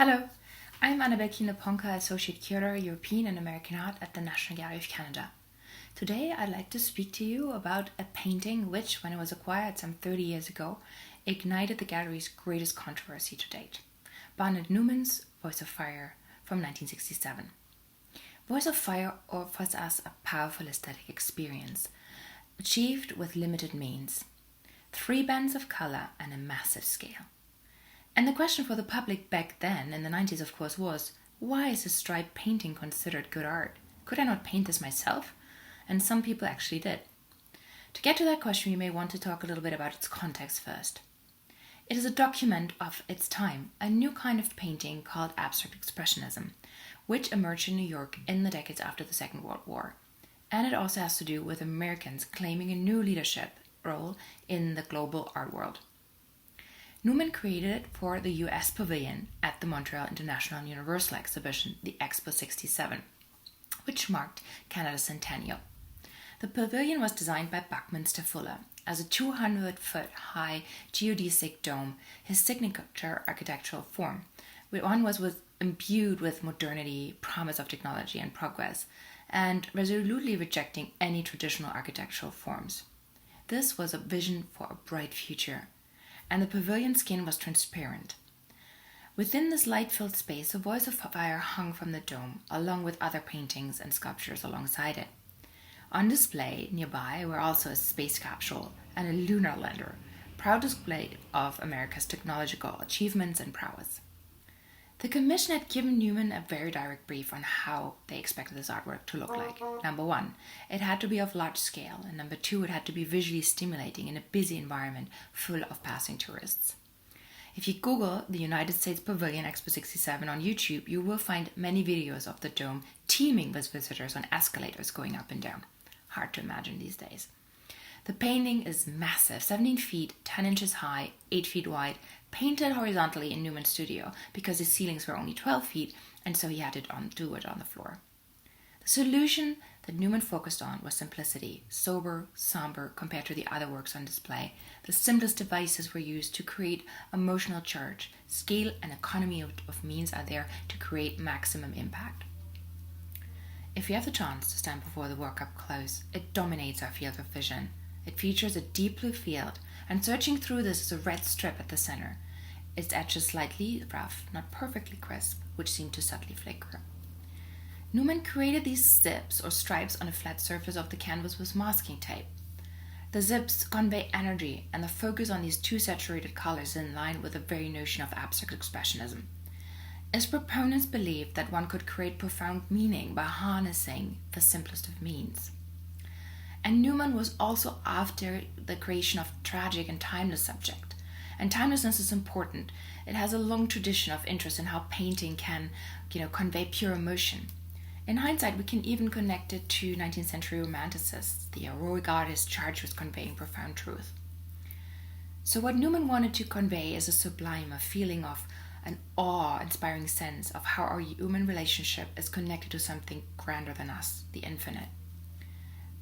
Hello, I'm Anabelle Kienle Ponka, Associate Curator, European and American Art at the National Gallery of Canada. Today I'd like to speak to you about a painting which, when it was acquired some 30 years ago, ignited the gallery's greatest controversy to date. Barnett Newman's Voice of Fire from 1967. Voice of Fire offers us a powerful aesthetic experience, achieved with limited means. 3 bands of color and a massive scale. And the question for the public back then, in the 90s of course, was, why is a striped painting considered good art? Could I not paint this myself? And some people actually did. To get to that question, we may want to talk a little bit about its context first. It is a document of its time, a new kind of painting called abstract expressionism, which emerged in New York in the decades after the Second World War. And it also has to do with Americans claiming a new leadership role in the global art world. Newman created it for the US Pavilion at the Montreal International and Universal Exhibition, the Expo 67, which marked Canada's centennial. The pavilion was designed by Buckminster Fuller as a 200-foot high geodesic dome, his signature architectural form. One was imbued with modernity, promise of technology and progress, and resolutely rejecting any traditional architectural forms. This was a vision for a bright future, and the pavilion skin was transparent. Within this light-filled space, a Voice of Fire hung from the dome, along with other paintings and sculptures alongside it. On display nearby were also a space capsule and a lunar lander, proud display of America's technological achievements and prowess. The commission had given Newman a very direct brief on how they expected this artwork to look like. Number 1, it had to be of large scale, and number 2, it had to be visually stimulating in a busy environment full of passing tourists. If you Google the United States Pavilion Expo 67 on YouTube, you will find many videos of the dome teeming with visitors on escalators going up and down. Hard to imagine these days. The painting is massive, 17 feet, 10 inches high, 8 feet wide, painted horizontally in Newman's studio because his ceilings were only 12 feet, and so he had to do it on the floor. The solution that Newman focused on was simplicity, sober, somber compared to the other works on display. The simplest devices were used to create emotional charge. Scale and economy of means are there to create maximum impact. If you have the chance to stand before the work up close, it dominates our field of vision. It features a deep blue field, and searching through this is a red strip at the center. Its edges slightly rough, not perfectly crisp, which seem to subtly flicker. Newman created these zips or stripes on a flat surface of the canvas with masking tape. The zips convey energy, and the focus on these 2 saturated colors is in line with the very notion of abstract expressionism. Its proponents believed that one could create profound meaning by harnessing the simplest of means. And Newman was also after the creation of tragic and timeless subject. And timelessness is important. It has a long tradition of interest in how painting can, convey pure emotion. In hindsight, we can even connect it to 19th century romanticists, the heroic artist charged with conveying profound truth. So what Newman wanted to convey is a sublime, a feeling of an awe-inspiring sense of how our human relationship is connected to something grander than us, the infinite.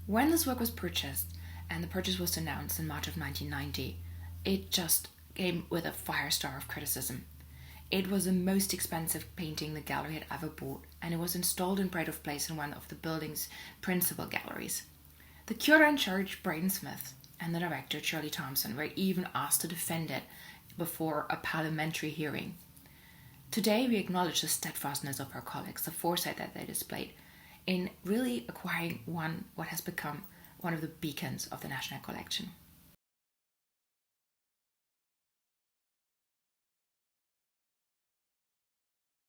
When this work was purchased, and the purchase was announced in March of 1990, it just came with a firestorm of criticism. It was the most expensive painting the gallery had ever bought, and it was installed in pride of place in one of the building's principal galleries. The curator in charge, Braden Smith, and the director, Shirley Thompson, were even asked to defend it before a parliamentary hearing. Today, we acknowledge the steadfastness of our colleagues, the foresight that they displayed in really acquiring what has become one of the beacons of the National Collection.